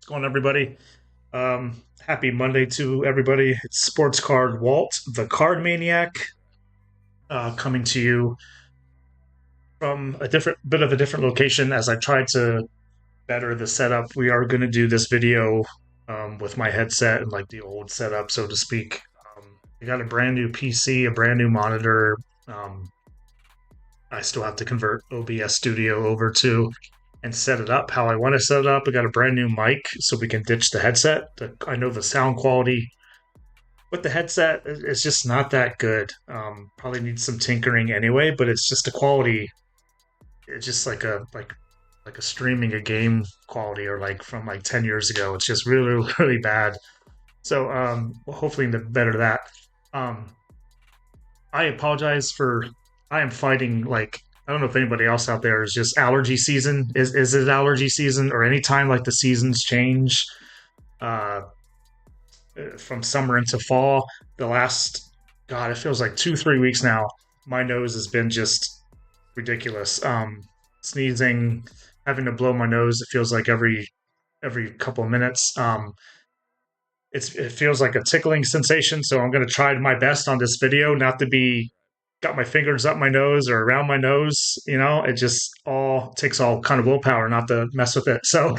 going, everybody? Happy Monday to everybody. It's Sports Card Walt, the Card Maniac, coming to you from a different location. As I tried to better the setup, we are going to do this video with my headset and like the old setup, so to speak. I got a brand new PC, a brand new monitor. Um, I still have to convert OBS Studio over to and set it up how I want to set it up. I got a brand new mic so we can ditch the headset. I know the sound quality with the headset is just not that good. Probably needs some tinkering anyway, but it's just the quality. It's just like a streaming a game quality or like from like 10 years ago. It's just really really bad. So hopefully the better that. Um, I apologize for. I am fighting like I don't know if anybody else out there is just allergy season. Is it allergy season or anytime like the seasons change? Uh, from summer into fall. The last, God, it feels like 2, 3 weeks now. My nose has been just ridiculous. Sneezing, having to blow my nose. It feels like every couple of minutes. It feels like a tickling sensation. So I'm going to try my best on this video not to be got my fingers up my nose or around my nose. It just all takes all kind of willpower not to mess with it. So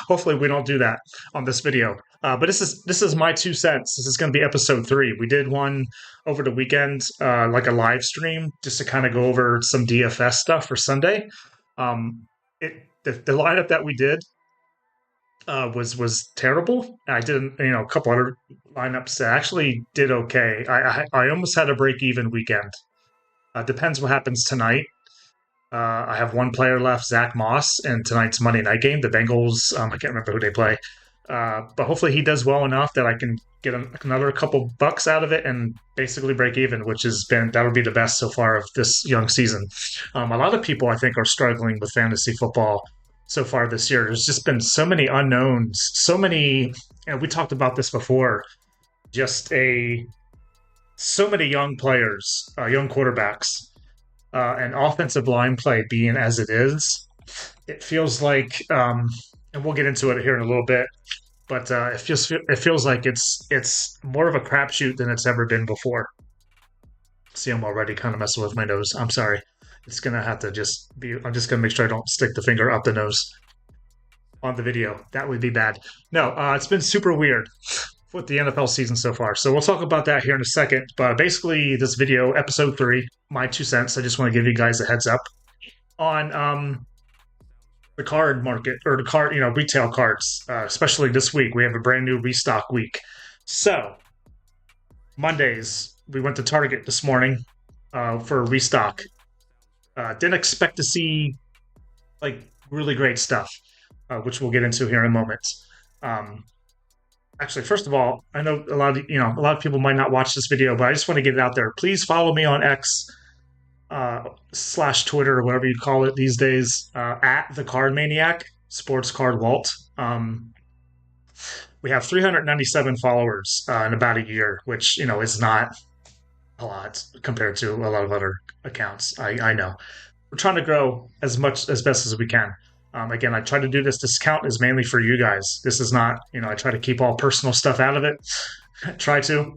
hopefully we don't do that on this video. But this is my 2 cents. This is going to be episode 3. We did one over the weekend, like a live stream, just to kind of go over some DFS stuff for Sunday. It the lineup that we did was terrible. I did a couple other lineups that actually did okay. I almost had a break even weekend. Depends what happens tonight. I have one player left, Zach Moss, in tonight's Monday night game. The Bengals. I can't remember who they play, but hopefully he does well enough that I can get another couple bucks out of it and basically break even, which has been that'll be the best so far of this young season. A lot of people I think are struggling with fantasy football so far this year. There's just been so many unknowns, so many. And we talked about this before. Just a so many young players, young quarterbacks, and offensive line play being as it is, it feels like, and we'll get into it here in a little bit, but it feels like it's more of a crapshoot than it's ever been before. See, I'm already kind of messing with my nose. I'm sorry. It's gonna have to just be. I'm just gonna make sure I don't stick the finger up the nose on the video. That would be bad. No, it's been super weird with the NFL season so far. So we'll talk about that here in a second. But basically, this video, episode 3, my 2 cents. I just want to give you guys a heads up on the card market or the card, retail cards, especially this week. We have a brand new restock week. So Mondays, we went to Target this morning for a restock. Didn't expect to see like really great stuff, which we'll get into here in a moment. Um, Actually, first of all, I know a lot of people might not watch this video, but I just want to get it out there. Please follow me on X slash Twitter or whatever you call it these days, at the Card Maniac, Sports Card Walt. We have 397 followers in about a year, which is not a lot compared to a lot of other accounts. I know we're trying to grow as best as we can. Again, I try to do this count is mainly for you guys. This is not, I try to keep all personal stuff out of it. Try to.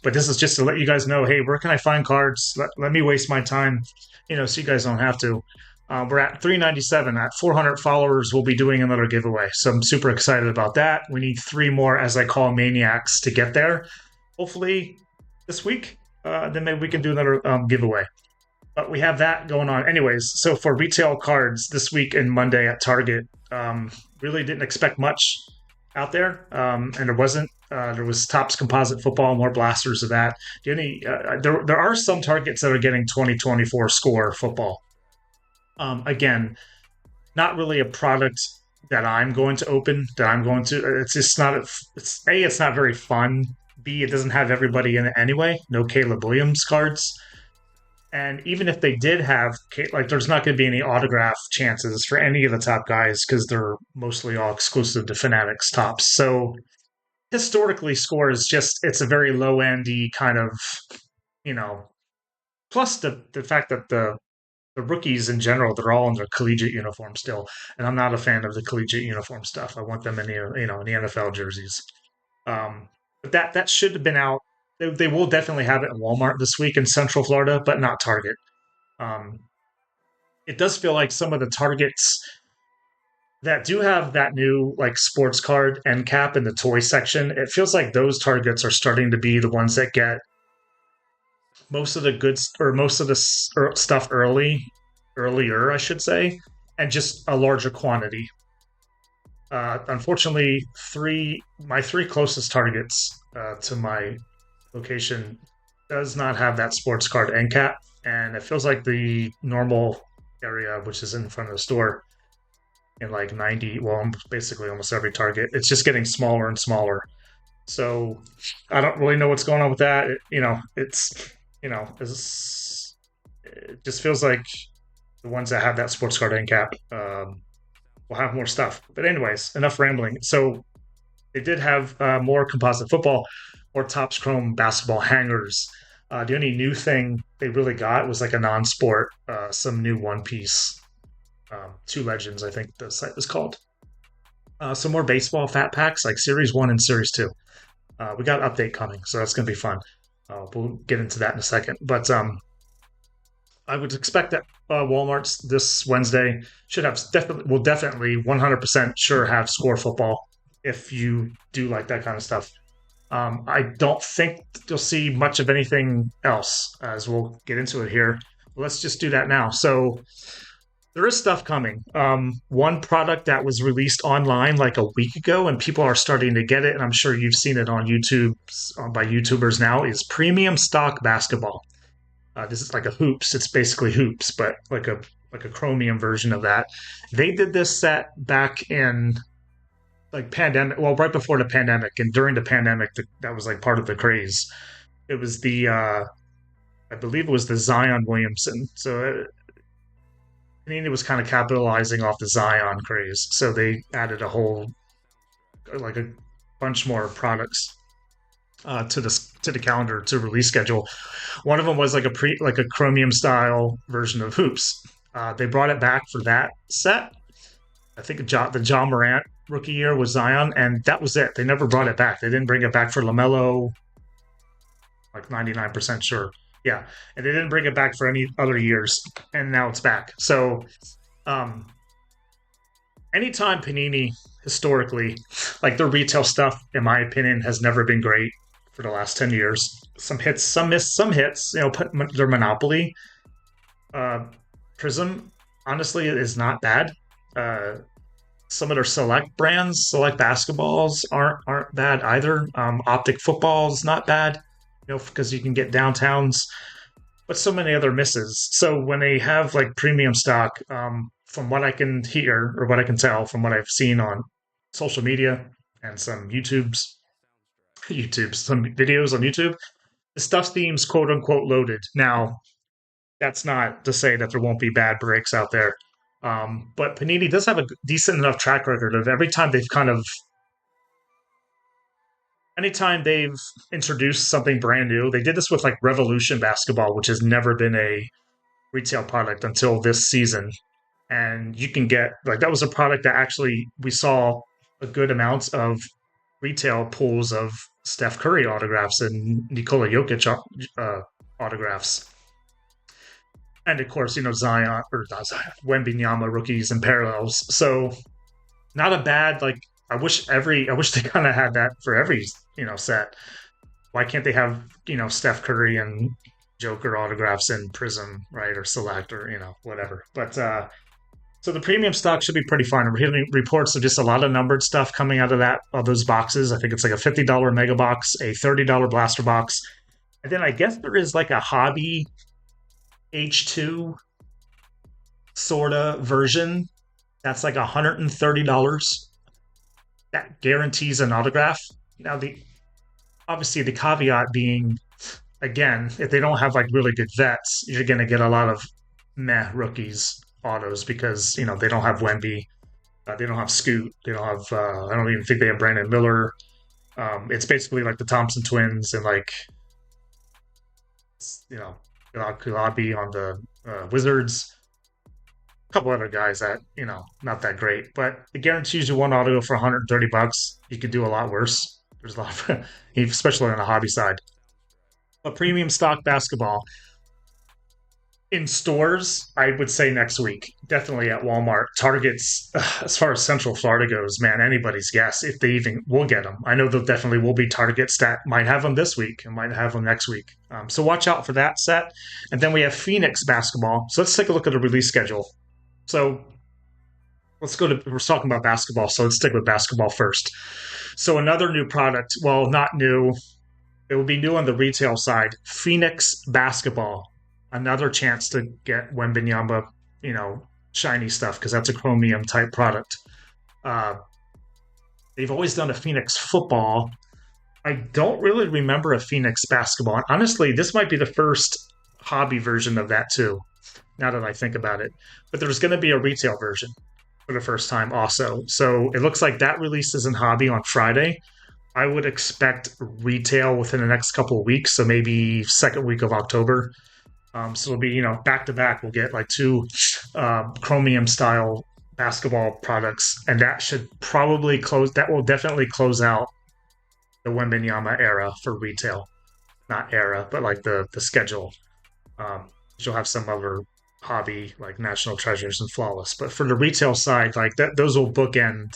But this is just to let you guys know, hey, where can I find cards? Let me waste my time, so you guys don't have to. We're at 397. At 400 followers, we'll be doing another giveaway. So I'm super excited about that. We need 3 more, as I call maniacs, to get there. Hopefully this week, then maybe we can do another giveaway. But we have that going on. Anyways, so for retail cards this week and Monday at Target, really didn't expect much out there, and there wasn't. There was Topps Composite Football, more blasters of that. There are some targets that are getting 2024 score football. Again, not really a product that I'm going to open. That I'm going to. It's just not. It's not very fun. B, it doesn't have everybody in it anyway. No Caleb Williams cards. And even if they did have, like, there's not going to be any autograph chances for any of the top guys because they're mostly all exclusive to Fanatics Topps. So historically, score is just, it's a very low endy kind of, plus the fact that the rookies in general, they're all in their collegiate uniform still, and I'm not a fan of the collegiate uniform stuff. I want them in the in the NFL jerseys. But that should have been out. They will definitely have it in Walmart this week in Central Florida, but not Target. Um, it does feel like some of the Targets that do have that new like sports card end cap in the toy section, it feels like those Targets are starting to be the ones that get most of the goods or most of the stuff earlier, I should say, and just a larger quantity. Unfortunately, my three closest Targets to my location does not have that sports card end cap, and it feels like the normal area, which is in front of the store, in like 90, well, basically almost every Target, it's just getting smaller and smaller. So I don't really know what's going on with that. It just feels like the ones that have that sports card end cap will have more stuff. But anyways, enough rambling. So they did have more composite football, more Topps Chrome basketball hangers. The only new thing they really got was like a non-sport, some new One Piece, Two Legends, I think the site was called. Some more baseball fat packs like Series 1 and Series 2. We got an update coming, so that's going to be fun. We'll get into that in a second. But I would expect that Walmart's this Wednesday will definitely 100% sure have score football if you do like that kind of stuff. I don't think you'll see much of anything else as we'll get into it here. Let's just do that now. So there is stuff coming. One product that was released online like a week ago, and people are starting to get it, and I'm sure you've seen it on YouTube by YouTubers now, is premium stock basketball. This is like a hoops. It's basically hoops, but like a chromium version of that. They did this set back in like pandemic. Well, right before the pandemic, and during the pandemic, that was like part of the craze. It was I believe it was the Zion Williamson. So Panini was kind of capitalizing off the Zion craze, so they added a whole like a bunch more products to the calendar to release schedule. One of them was like a chromium style version of hoops. They brought it back for that set. I think the John Morant rookie year was Zion, and that was it. They never brought it back. They didn't bring it back for LaMelo. Like 99% sure. Yeah, and they didn't bring it back for any other years, and now it's back. So, anytime Panini historically, like their retail stuff, in my opinion, has never been great for the last 10 years. Some hits, some miss, some hits. Put their Monopoly, Prism, honestly, is not bad. Some of their select brands, select basketballs aren't bad either. Optic football is not bad, because you can get downtowns, but so many other misses. So when they have like premium stock, from what I can hear or what I can tell from what I've seen on social media and some some videos on YouTube, the stuff seems quote unquote loaded. Now, that's not to say that there won't be bad breaks out there. But Panini does have a decent enough track record of anytime they've introduced something brand new. They did this with like Revolution basketball, which has never been a retail product until this season. And you can get like that was a product that actually we saw a good amount of retail pulls of Steph Curry autographs and Nikola Jokic autographs. And of course, Zion or not Zion, Wembanyama rookies and parallels. So not a bad like. I wish they kind of had that for every set. Why can't they have Steph Curry and Joker autographs in Prism, right, or Select, or whatever. But so the premium stock should be pretty fun. We're hearing reports of just a lot of numbered stuff coming out of those boxes. I think it's like a $50 mega box, a $30 blaster box, and then I guess there is like a hobby H2 sorta version that's like $130 that guarantees an autograph. Now obviously the caveat being, again, if they don't have like really good vets, you're going to get a lot of meh rookies autos because they don't have Wemby, they don't have Scoot, they don't have I don't even think they have Brandon Miller. It's basically like the Thompson twins and like Kulabi on the Wizards. a couple other guys that, not that great, but it guarantees you one auto for $130. You could do a lot worse. There's a lot of, especially on the hobby side. A premium stock basketball in stores, I would say next week. Definitely at Walmart. Targets, as far as Central Florida goes, man, anybody's guess if they even will get them. I know there definitely will be Targets that might have them this week and might have them next week. So watch out for that set. And then we have Phoenix basketball. So let's take a look at the release schedule. So we're talking about basketball, so let's stick with basketball first. So another new product, well, not new, it will be new on the retail side. Phoenix basketball, another chance to get Wembanyama, shiny stuff because that's a chromium type product. Uh, they've always done a Phoenix football. I don't really remember a Phoenix basketball. Honestly, this might be the first hobby version of that too. Now that I think about it, but there's going to be a retail version for the first time also. So it looks like that releases in hobby on Friday. I would expect retail within the next couple of weeks, so maybe second week of October. So it'll be, back to back. We'll get like two chromium style basketball products, and that should probably close. That will definitely close out the Wembanyama era for retail. Not era, but like the schedule. You'll have some other hobby like National Treasures and Flawless, but for the retail side, like that, those will bookend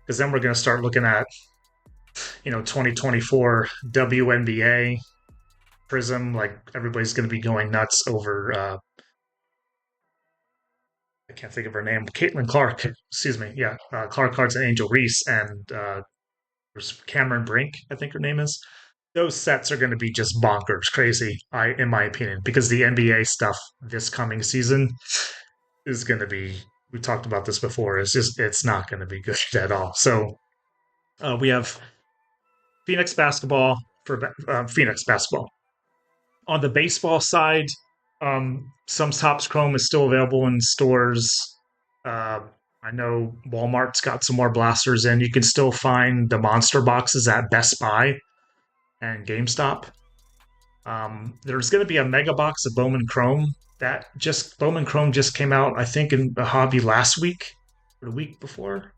because then we're going to start looking at 2024 WNBA Prism. Like everybody's going to be going nuts over. I can't think of her name. Caitlin Clark. Excuse me. Yeah, Clark Clarkson, Angel Reese, and there's Cameron Brink. I think her name is. Those sets are going to be just bonkers, crazy. In my opinion, because the NBA stuff this coming season is going to be. We talked about this before. It's not going to be good at all. So we have Phoenix basketball for Phoenix basketball. On the baseball side, some Topps Chrome is still available in stores. I know Walmart's got some more blasters in. You can still find the monster boxes at Best Buy and GameStop. There's going to be a mega box of Bowman Chrome. Bowman Chrome just came out, I think, in the hobby last week or the week before.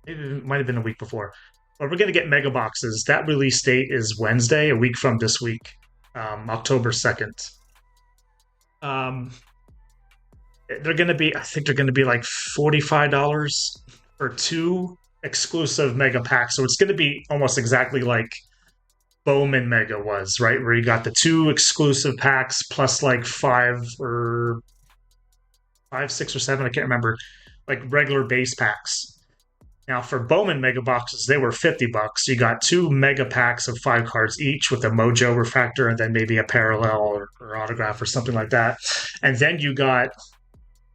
Maybe it might have been a week before. But we're going to get mega boxes. That release date is Wednesday, a week from this week. October 2nd. They're going to be, I think they're going to be like $45 for two exclusive mega packs. So it's going to be almost exactly like Bowman Mega was, right? Where you got the two exclusive packs plus like five, six, or seven, I can't remember, like regular base packs. Now, for Bowman Mega Boxes, they were $50. You got two mega packs of 5 cards each with a Mojo refractor and then maybe a parallel or autograph or something like that. And then you got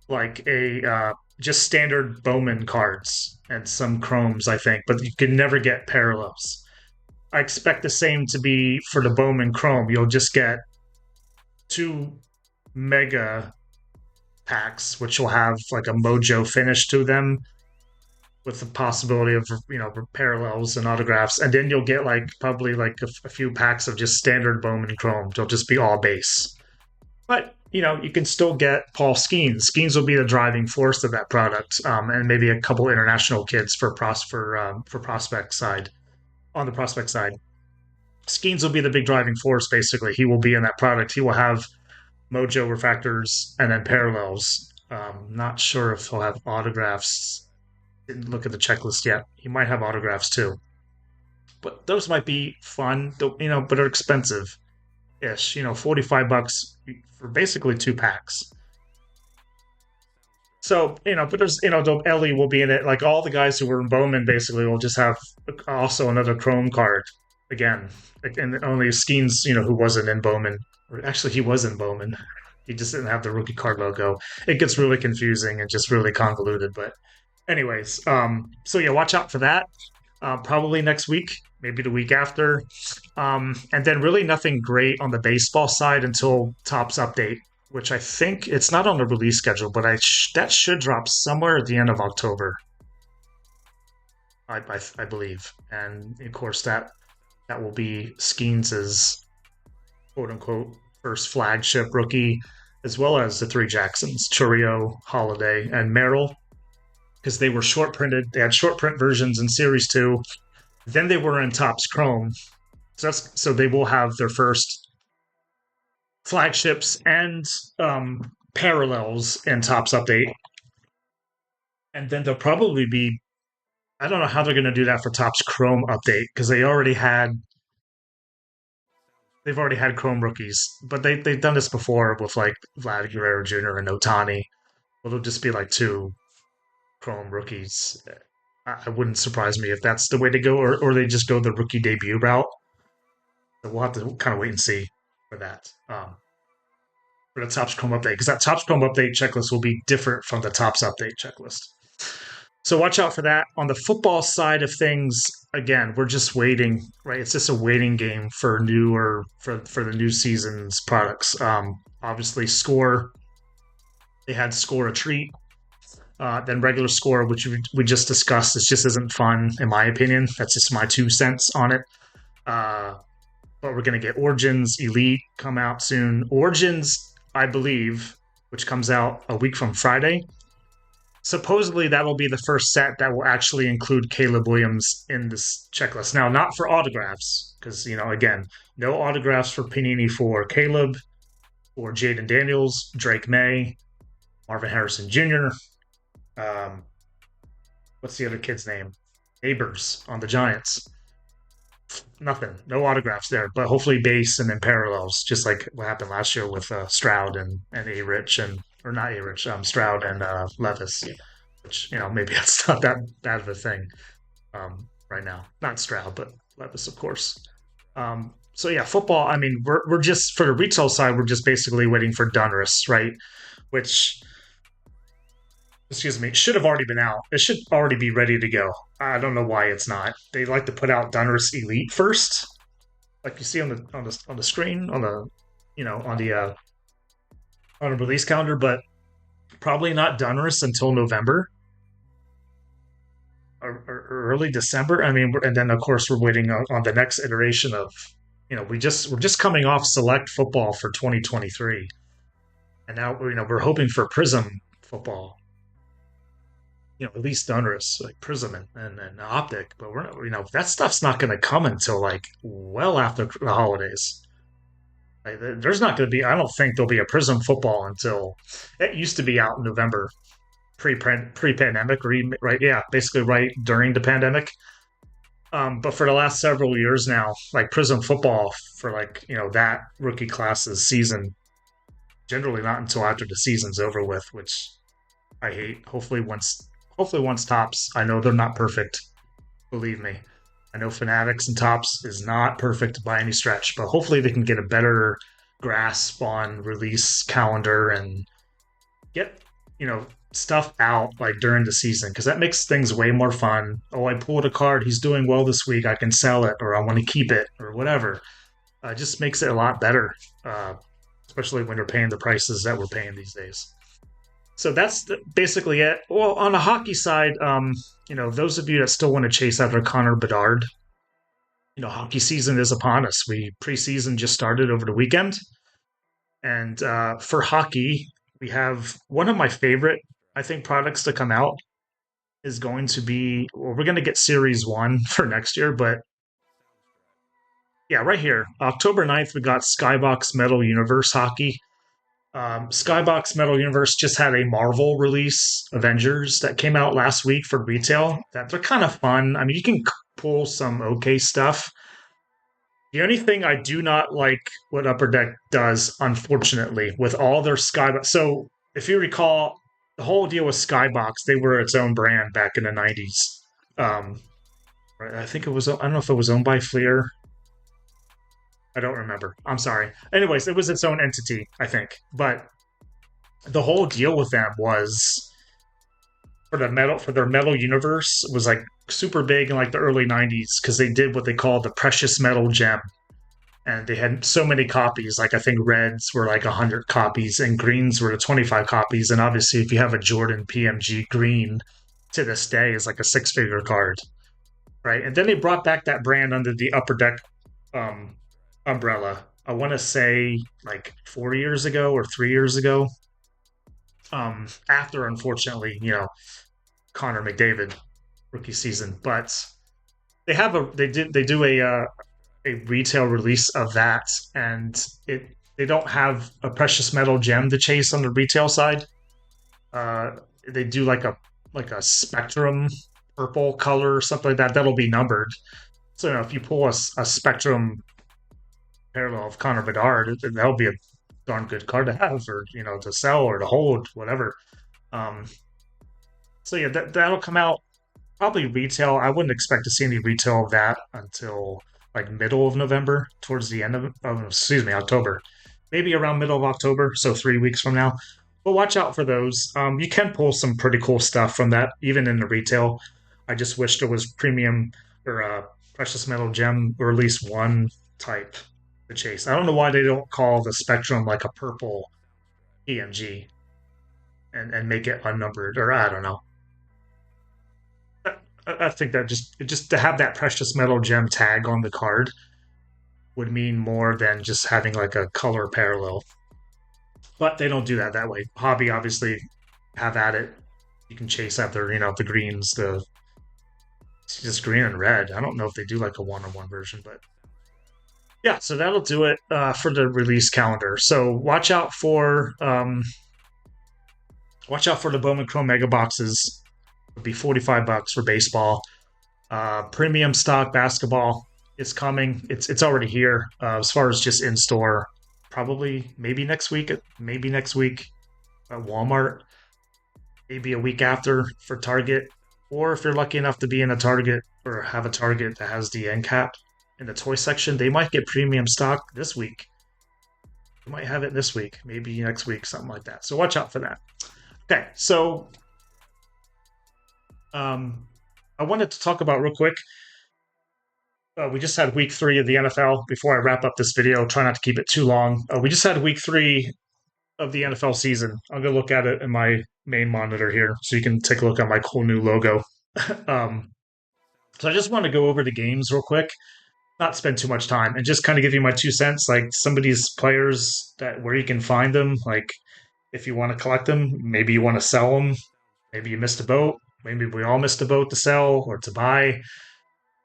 like a just standard Bowman cards and some chromes, I think, but you can never get parallels. I expect the same to be for the Bowman Chrome. You'll just get two mega packs, which will have like a Mojo finish to them with the possibility of parallels and autographs, and then you'll get like probably like a few packs of just standard Bowman Chrome. They'll just be all base, but you can still get Paul Skeens. Skeens will be the driving force of that product, and maybe a couple international kids for prospect side. On the prospect side, Skeens will be the big driving force. Basically, he will be in that product. He will have Mojo refractors and then parallels. Not sure if he'll have autographs. Didn't look at the checklist yet. He might have autographs too, but those might be fun. But are expensive ish. $45 for basically two packs. So but there's Ellie will be in it. Like all the guys who were in Bowman basically will just have also another Chrome card again, and only Skeens who wasn't in Bowman. Or actually, he was in Bowman. He just didn't have the rookie card logo. It gets really confusing and just really convoluted, but anyways, so yeah, watch out for that. Probably next week, maybe the week after, and then really nothing great on the baseball side until Topps update, which I think it's not on the release schedule, but that should drop somewhere at the end of October, I believe, and of course that will be Skeens's quote unquote first flagship rookie. as well as the three Jacksons, Churio, Holiday, and Merrill, because they were short printed. They had short print versions in Series 2. Then they were in Topps Chrome. So they will have their first flagships and parallels in Topps Update. And then they'll probably be, I don't know how they're going to do that for Topps Chrome Update, because they've already had Chrome rookies, but they've done this before with like Vlad Guerrero Jr. and Otani. It'll just be like two Chrome rookies. I wouldn't surprise me if that's the way to go, or they just go the rookie debut route. So we'll have to kind of wait and see for that. For the Topps Chrome Update, because that Topps Chrome Update checklist will be different from the Topps Update checklist. So watch out for that. On the football side of things, again, we're just waiting, right? It's just a waiting game for for the new season's products. Obviously, Score, they had Score a treat. Then regular Score, which we just discussed, it just isn't fun, in my opinion. That's just my 2 cents on it. But we're going to get Origins Elite come out soon. Origins, I believe, which comes out a week from Friday. Supposedly, that'll be the first set that will actually include Caleb Williams in this checklist. Now, not for autographs, because, again, no autographs for Panini for Caleb, or Jaden Daniels, Drake May, Marvin Harrison Jr., what's the other kid's name? Neighbors on the Giants. Nothing. No autographs there, but hopefully base and then parallels, just like what happened last year with Stroud and A-Rich, or not A-Rich, Stroud and Levis, which, maybe that's not that bad of a thing right now. Not Stroud, but Levis, of course. So yeah, football, I mean, we're just, for the retail side, we're just basically waiting for Donruss, right? Which, should have already been out. It should already be ready to go. I don't know why it's not. They like to put out Donruss Elite first, like you see on the screen on the release calendar, but probably not Donruss until November or early December. I mean, and then of course we're waiting on the next iteration of, we're just coming off Select Football for 2023, and now we're hoping for Prism Football. At least Donruss, like Prism and Optic, but we're not, that stuff's not going to come until like well after the holidays. Like, there's not going to be, I don't think there'll be a Prism Football until, it used to be out in November, pre-pandemic, right? Yeah, basically right during the pandemic. But for the last several years now, like Prism Football for like, that rookie class's season, generally not until after the season's over with, which I hate. Hopefully once Topps, I know they're not perfect, believe me. I know Fanatics and Topps is not perfect by any stretch, but hopefully they can get a better grasp on release calendar and get, stuff out like during the season, because that makes things way more fun. Oh, I pulled a card, he's doing well this week, I can sell it, or I want to keep it, or whatever. It just makes it a lot better, especially when you're paying the prices that we're paying these days. So that's basically it. Well, on the hockey side, those of you that still want to chase after Connor Bedard, hockey season is upon us. Preseason just started over the weekend. And for hockey, we have one of my favorite, I think, products to come out is going to be, well, we're going to get Series 1 for next year, but yeah, right here, October 9th, we got Skybox Metal Universe Hockey. Skybox Metal Universe just had a Marvel release, Avengers, that came out last week for retail. That they're kind of fun. I mean, you can pull some okay stuff. The only thing I do not like what Upper Deck does, unfortunately, with all their Skybox. So if you recall, the whole deal with Skybox, they were its own brand back in the 90s. I think it was, I don't know if it was owned by Fleer. I don't remember. I'm sorry. Anyways, it was its own entity, I think. But the whole deal with them was for their metal universe was like super big in like the early 90s, because they did what they called the precious metal gem. And they had so many copies. Like I think reds were like 100 copies and greens were 25 copies. And obviously if you have a Jordan PMG green to this day is like a 6-figure card. Right. And then they brought back that brand under the Upper Deck umbrella, I want to say like 4 years ago or 3 years ago. After unfortunately, Connor McDavid rookie season, but they do a retail release of that, and they don't have a precious metal gem to chase on the retail side. Uh, they do like a spectrum purple color or something like that. That'll be numbered. So if you pull a spectrum parallel of Connor Bedard, that'll be a darn good card to have, or to sell or to hold, whatever. Um, so yeah, that'll come out probably retail. I wouldn't expect to see any retail of that until like middle of November, towards the end of excuse me, October, maybe around middle of October, so 3 weeks from now. But watch out for those. You can pull some pretty cool stuff from that, even in the retail. I just wish there was premium or precious metal gem, or at least one type to chase. I don't know why they don't call the spectrum like a purple PMG and make it unnumbered, or I don't know. I think that just to have that precious metal gem tag on the card would mean more than just having like a color parallel. But they don't do that way. Hobby obviously have at it. You can chase after the greens, the just green and red. I don't know if they do like a one-on-one version, but yeah. So that'll do it for the release calendar. So watch out for the Bowman Chrome Mega Boxes. It'll be $45 for baseball. Premium stock basketball is coming. It's already here. As far as just in store, probably maybe next week. Maybe next week at Walmart. Maybe a week after for Target. Or if you're lucky enough to be in a Target or have a Target that has the end cap in the toy section, they might get premium stock this week. They might have it this week, maybe next week, something like that. So watch out for that. Okay, so I wanted to talk about real quick. We just had week 3 of the NFL. Before I wrap up this video, try not to keep it too long. We just had week 3 of the NFL season. I'm going to look at it in my main monitor here so you can take a look at my cool new logo. So I just want to go over the games real quick, not spend too much time, and just kind of give you my 2 cents. Like some of these players, that where you can find them, like if you want to collect them, maybe you want to sell them, maybe you missed a boat, maybe we all missed a boat to sell or to buy.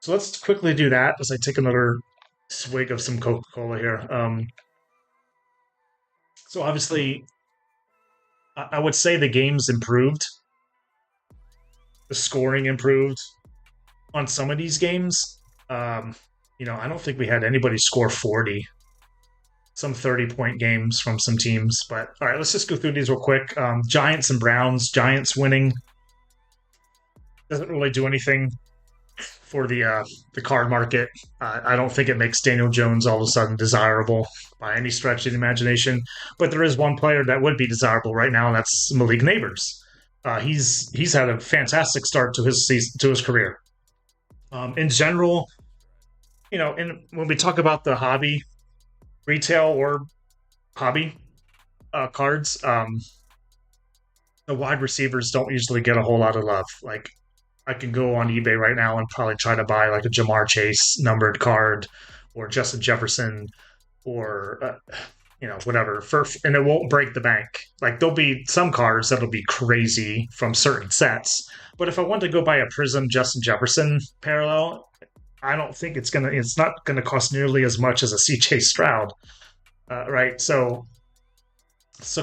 So let's quickly do that as I take another swig of some Coca-Cola here. So obviously, I would say the game's improved. The scoring improved on some of these games. I don't think we had anybody score 40. Some 30-point games from some teams. But all right, let's just go through these real quick. Giants and Browns. Giants winning doesn't really do anything for the card market. I don't think it makes Daniel Jones all of a sudden desirable by any stretch of the imagination. But there is one player that would be desirable right now, and that's Malik Neighbors. He's had a fantastic start to his season, to his career. In general, when we talk about the hobby, retail or hobby cards, the wide receivers don't usually get a whole lot of love. Like I can go on eBay right now and probably try to buy like a Jamar Chase numbered card or Justin Jefferson or whatever, and it won't break the bank. Like there'll be some cards that'll be crazy from certain sets, but if I want to go buy a Prism Justin Jefferson parallel, I don't think it's not gonna cost nearly as much as a CJ Stroud, right? So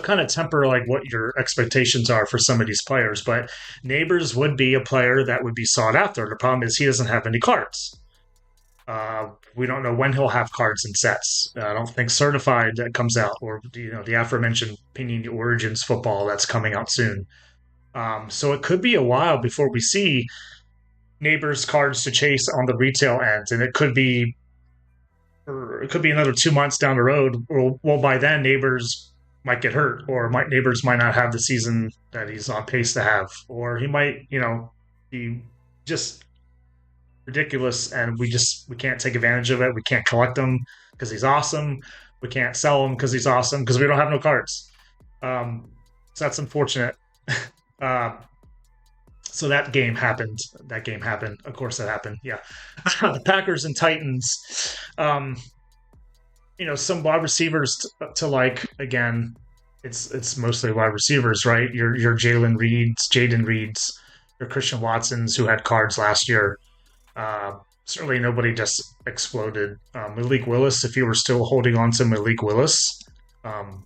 kind of temper like what your expectations are for some of these players. But Neighbors would be a player that would be sought after. The problem is he doesn't have any cards. We don't know when he'll have cards and sets. I don't think Certified that comes out, or the aforementioned Panini Origins football that's coming out soon. So it could be a while before we see Neighbors cards to chase on the retail end, and it could be another 2 months down the road. Well, by then Neighbors might get hurt, or Neighbors might not have the season that he's on pace to have, or he might be just ridiculous, and we can't take advantage of it. We can't collect him because he's awesome. We can't sell him because he's awesome because we don't have no cards. So that's unfortunate. So that game happened. Of course, that happened. Yeah, the Packers and Titans. some wide receivers to like again. It's mostly wide receivers, right? Your Jaden Reeds, your Christian Watsons who had cards last year. Uh, Certainly nobody just exploded. Malik Willis, if you were still holding on to Malik Willis, um,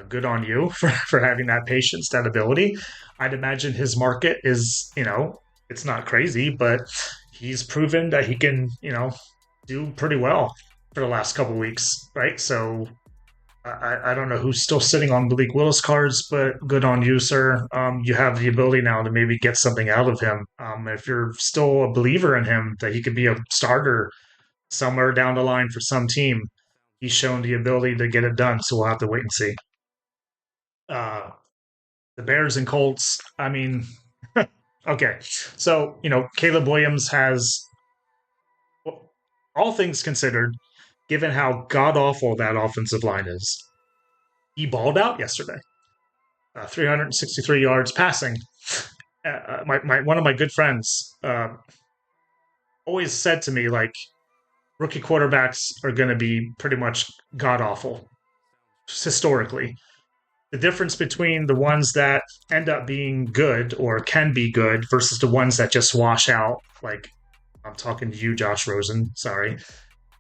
good on you for having that patience, that ability. I'd imagine his market is, it's not crazy, but he's proven that he can, do pretty well for the last couple of weeks, right? So I don't know who's still sitting on Malik Willis cards, but good on you, sir. You have the ability now to maybe get something out of him. If you're still a believer in him, that he could be a starter somewhere down the line for some team, he's shown the ability to get it done. So we'll have to wait and see. Uh, the Bears and Colts, I mean, okay. So, Caleb Williams has, well, all things considered, given how god awful that offensive line is, he balled out yesterday. 363 yards passing. One of my good friends always said to me, like, rookie quarterbacks are going to be pretty much god awful historically. The difference between the ones that end up being good or can be good versus the ones that just wash out, like I'm talking to you, Josh Rosen, sorry,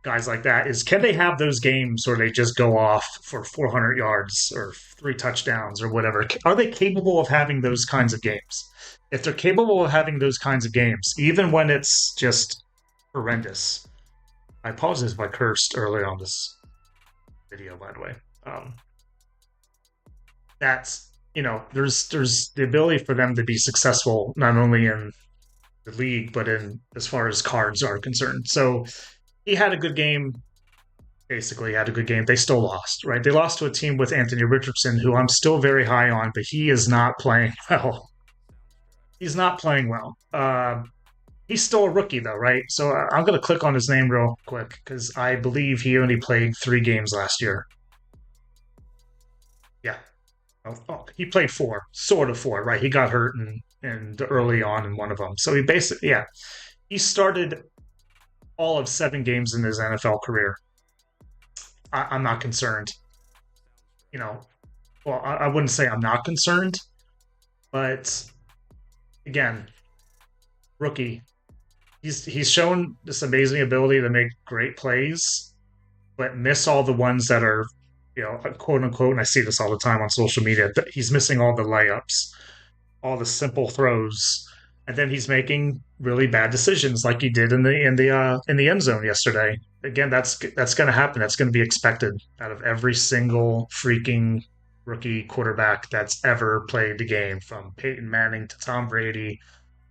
guys like that, is can they have those games where they just go off for 400 yards or 3 touchdowns or whatever? Are they capable of having those kinds of games? If they're capable of having those kinds of games, even when it's just horrendous. I apologize if I cursed earlier on this video, by the way. That's there's the ability for them to be successful not only in the league but in as far as cards are concerned. So he had a good game. Basically, had a good game. They still lost, right? They lost to a team with Anthony Richardson, who I'm still very high on, but he is not playing well. He's not playing well. He's still a rookie, though, right? So I'm going to click on his name real quick because I believe he only played 3 games last year. Yeah, he played 4, sort of 4, right? He got hurt and early on in one of them. So he basically, he started all of 7 games in his NFL career. I'm not concerned. Well, I wouldn't say I'm not concerned, but again, rookie. He's shown this amazing ability to make great plays, but miss all the ones that are, quote unquote, and I see this all the time on social media, that he's missing all the layups, all the simple throws, and then he's making really bad decisions like he did in the end zone yesterday. Again, that's going to happen. That's going to be expected out of every single freaking rookie quarterback that's ever played the game, from Peyton Manning to Tom Brady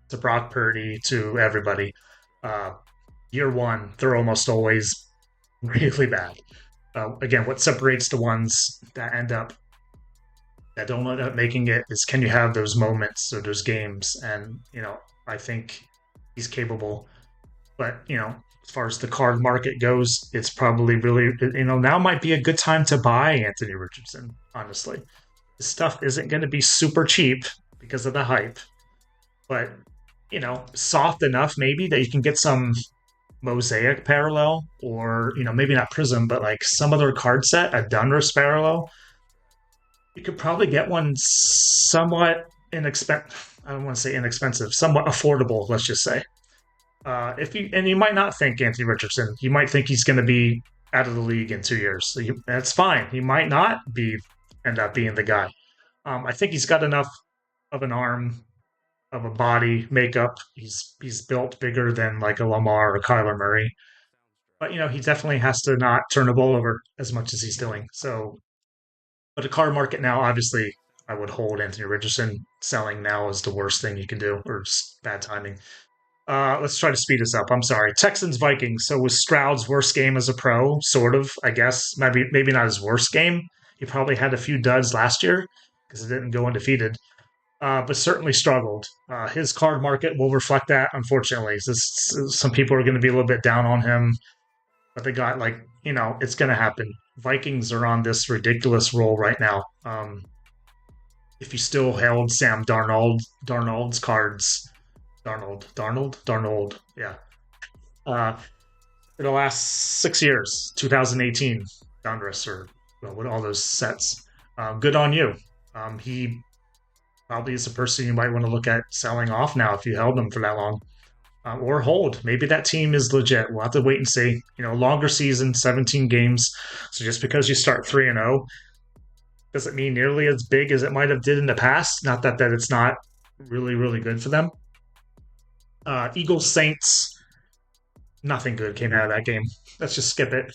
to Brock Purdy to everybody. Year one, they're almost always really bad. Again, what separates the ones that don't end up making it is, can you have those moments or those games? And I think he's capable. But as far as the card market goes, it's probably really, now might be a good time to buy Anthony Richardson. Honestly, this stuff isn't going to be super cheap because of the hype, but soft enough maybe that you can get some Mosaic parallel, or maybe not Prism, but like some other card set, a Donruss parallel. You could probably get one somewhat inexpensive. I don't want to say inexpensive, somewhat affordable. Let's just say. You might not think Anthony Richardson. You might think he's going to be out of the league in 2 years. So that's fine. He might not end up being the guy. I think he's got enough of an arm, of a body makeup. He's built bigger than like a Lamar or Kyler Murray. But he definitely has to not turn the ball over as much as he's doing. So, but the card market now, obviously, I would hold Anthony Richardson. Selling now is the worst thing you can do, or just bad timing. Let's try to speed this up. I'm sorry. Texans Vikings. So was Stroud's worst game as a pro? Sort of, I guess. Maybe not his worst game. He probably had a few duds last year because it didn't go undefeated. But certainly struggled. His card market will reflect that, unfortunately. Some people are going to be a little bit down on him, but they got it's going to happen. Vikings are on this ridiculous roll right now. If you still held Sam Darnold's cards, Darnold, yeah. for the last 6 years, 2018, Donruss, or well, with all those sets. Good on you. He probably is a person you might want to look at selling off now if you held him for that long. Or hold. Maybe that team is legit. We'll have to wait and see. Longer season, 17 games. So just because you start 3-0 doesn't mean nearly as big as it might have did in the past. Not that it's not really, really good for them. Eagles Saints, nothing good came out of that game. Let's just skip it.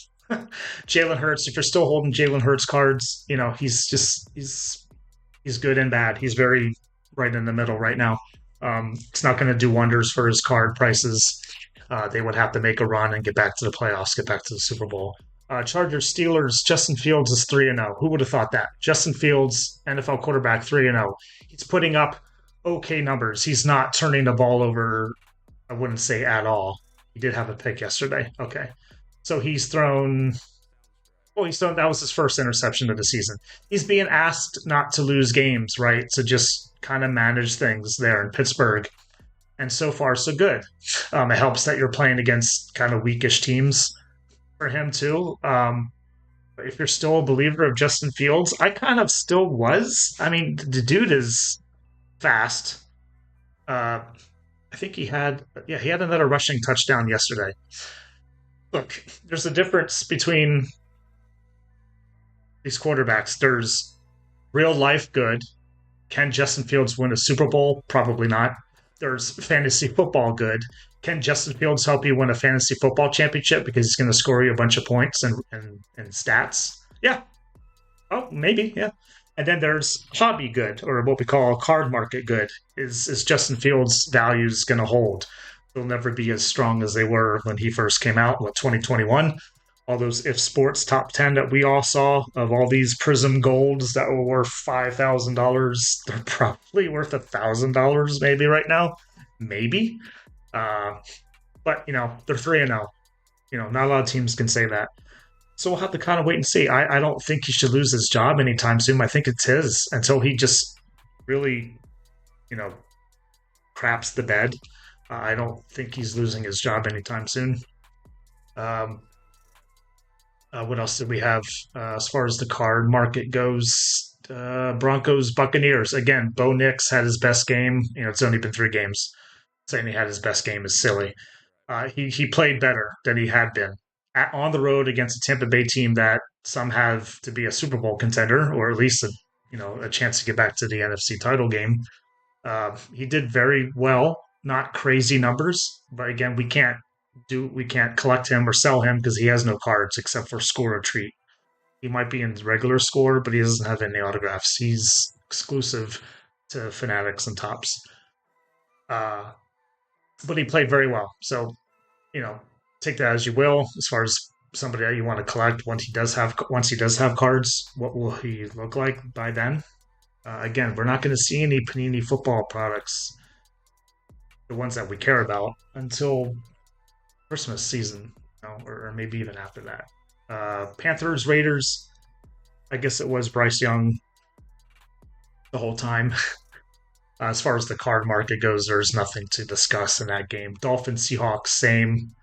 Jalen Hurts, if you're still holding Jalen Hurts cards, he's good and bad. He's very right in the middle right now. It's not going to do wonders for his card prices. They would have to make a run and get back to the playoffs, get back to the Super Bowl. Chargers, Steelers, Justin Fields is 3-0. Who would have thought that? Justin Fields, NFL quarterback, 3-0. He's putting up okay numbers. He's not turning the ball over, I wouldn't say at all. He did have a pick yesterday. Okay. So that was his first interception of the season. He's being asked not to lose games, right? To just kind of manage things there in Pittsburgh. And so far, so good. It helps that you're playing against kind of weakish teams for him, too. But if you're still a believer of Justin Fields, I kind of still was. I mean, the dude is fast. I think he had another rushing touchdown yesterday. Look, there's a difference between these quarterbacks. There's real life good. Can Justin Fields win a Super Bowl? Probably not. There's fantasy football good. Can Justin Fields help you win a fantasy football championship because he's going to score you a bunch of points and stats? Yeah. Oh, maybe. Yeah. And then there's hobby good, or what we call card market good. Is Justin Fields' values going to hold? They'll never be as strong as they were when he first came out, 2021. All those if sports top 10 that we all saw of all these prism golds that were worth $5,000, they're probably worth $1,000 maybe right now. Maybe. But, they're 3-0. Not a lot of teams can say that. So we'll have to kind of wait and see. I don't think he should lose his job anytime soon. I think it's his until he just really, craps the bed. I don't think he's losing his job anytime soon. What else did we have as far as the card market goes? Broncos, Buccaneers. Again, Bo Nix had his best game. It's only been 3 games. Saying he had his best game is silly. He played better than he had been on the road against a Tampa Bay team that some have to be a Super Bowl contender, or at least a chance to get back to the NFC title game. He did very well. Not crazy numbers, but again, we can't collect him or sell him because he has no cards except for Score or Treat. He might be in regular Score, but he doesn't have any autographs. He's exclusive to Fanatics and Tops. But he played very well. So, take that as you will. As far as somebody that you want to collect once he does have cards, what will he look like by then? Again, we're not going to see any Panini football products, the ones that we care about, until Christmas season, or maybe even after that. Panthers, Raiders. I guess it was Bryce Young the whole time. As far as the card market goes, there's nothing to discuss in that game. Dolphins, Seahawks, same.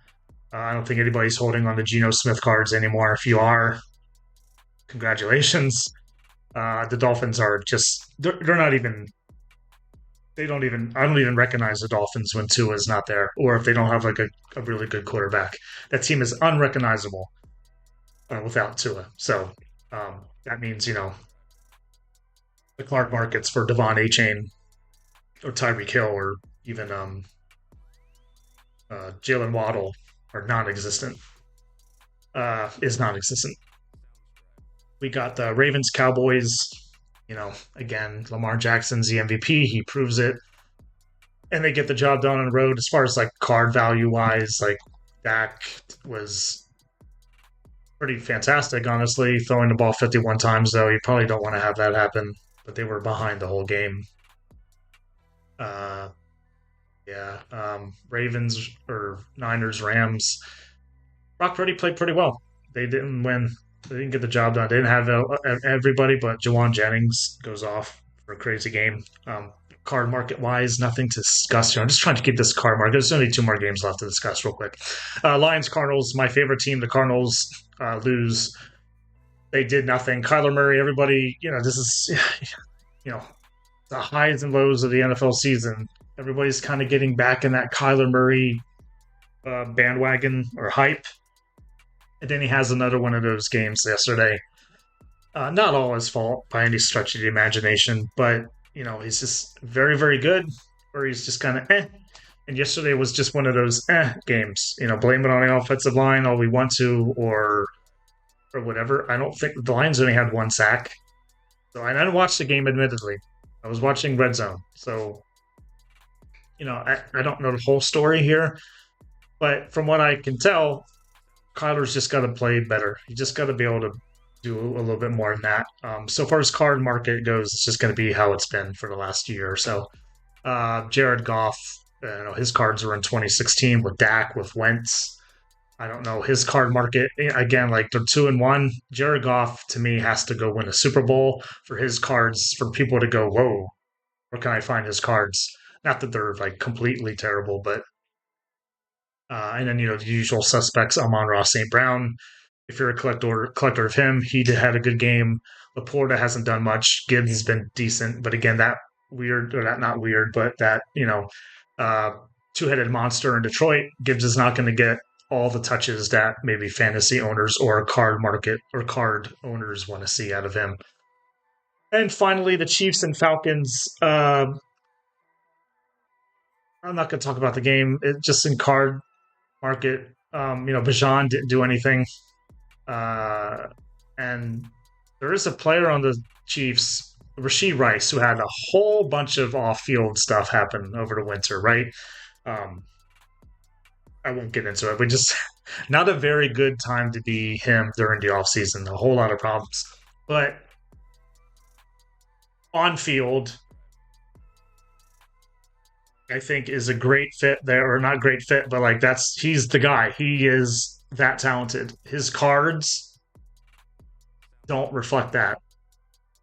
I don't think anybody's holding on to Geno Smith cards anymore. If you are, congratulations. The Dolphins are they're not even, I don't even recognize the Dolphins when Tua is not there, or if they don't have like a really good quarterback. That team is unrecognizable without Tua. So that means, the card markets for Devon Achane or Tyreek Hill or even Jalen Waddle are non-existent. Is non-existent. We got the Ravens, Cowboys. Again, Lamar Jackson's the MVP. He proves it. And they get the job done on the road. As far as like card value wise, like Dak was pretty fantastic, honestly. Throwing the ball 51 times, though, you probably don't want to have that happen. But they were behind the whole game. Ravens or Niners, Rams. Brock Purdy played pretty well. They didn't win. They didn't get the job done. They didn't have everybody, but Jawan Jennings goes off for a crazy game. card market wise, nothing to discuss here. I'm just trying to keep this card market. There's only two more games left to discuss real quick. Lions Cardinals, my favorite team. The Cardinals lose. They did nothing. Kyler Murray, everybody, this is, the highs and lows of the NFL season. Everybody's kind of getting back in that Kyler Murray bandwagon or hype. And then he has another one of those games yesterday. Not all his fault by any stretch of the imagination, but, he's just very, very good, or he's just kind of And yesterday was just one of those games. Blame it on the offensive line all we want to, or whatever. I don't think the Lions only had one sack. So I didn't watch the game, admittedly. I was watching Red Zone. So, I don't know the whole story here. But from what I can tell, Kyler's just got to play better. You just got to be able to do a little bit more than that. So far as card market goes, it's just going to be how it's been for the last year or so. Jared Goff, his cards were in 2016 with Dak, with Wentz. I don't know. His card market, again, like they're 2-1. Jared Goff, to me, has to go win a Super Bowl for his cards, for people to go, whoa, where can I find his cards? Not that they're like completely terrible, but and then, the usual suspects, Amon-Ra St. Brown. If you're a collector of him, he had a good game. Laporta hasn't done much. Gibbs has been decent, but again, that not weird, but that, two-headed monster in Detroit, Gibbs is not going to get all the touches that maybe fantasy owners or card market or card owners want to see out of him. And finally, the Chiefs and Falcons. I'm not going to talk about the game. Just in card market, Bijan didn't do anything. And there is a player on the Chiefs, Rashee Rice, who had a whole bunch of off-field stuff happen over the winter, right? I won't get into it, but just not a very good time to be him during the offseason. A whole lot of problems. But on field, I think is a great fit there, or not great fit, but like he's the guy. He is that talented. His cards don't reflect that.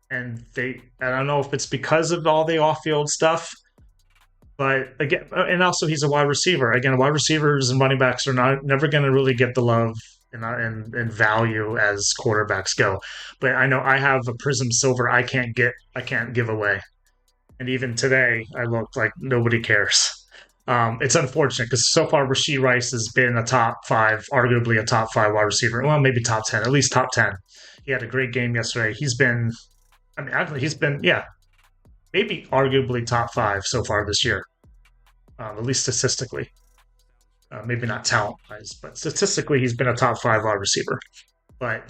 And I don't know if it's because of all the off-field stuff, but again, and also he's a wide receiver. Again, wide receivers and running backs are never going to really get the love and value as quarterbacks go. But I know I have a Prism Silver I can't give away. And even today, I look like nobody cares. It's unfortunate because so far Rashee Rice has been a top 5, arguably a top 5 wide receiver. Well, maybe top 10, at least top 10. He had a great game yesterday. Maybe arguably top 5 so far this year, at least statistically. Maybe not talent-wise, but statistically, he's been a top 5 wide receiver. But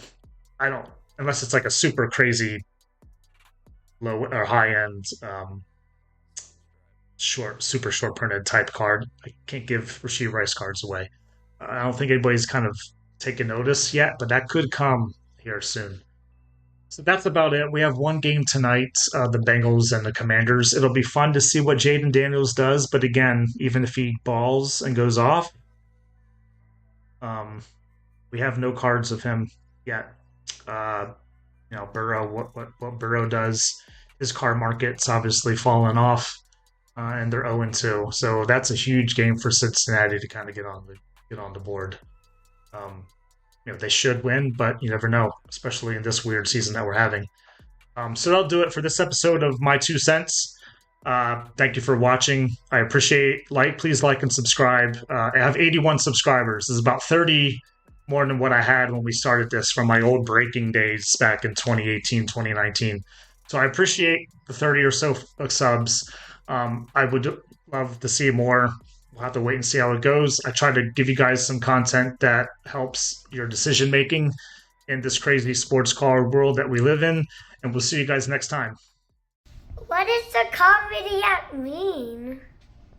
I don't, unless it's like a super crazy low or high-end super short printed type card. I can't give Rashee Rice cards away. I don't think anybody's kind of taken notice yet, but that could come here soon. So that's about it. We have one game tonight, the Bengals and the Commanders. It'll be fun to see what Jaden Daniels does, but again, even if he balls and goes off, we have no cards of him yet. Burrow, what Burrow does, his card market's obviously fallen off, and they're 0-2. So that's a huge game for Cincinnati to kind of get on the board. They should win, but you never know, especially in this weird season that we're having. So that'll do it for this episode of My 2 Cents. Thank you for watching. I appreciate please like and subscribe. I have 81 subscribers. This is about 30 more than what I had when we started this from my old breaking days back in 2018, 2019. So I appreciate the 30 or so subs. I would love to see more. We'll have to wait and see how it goes. I try to give you guys some content that helps your decision making in this crazy sports car world that we live in. And we'll see you guys next time. What does the comedy mean?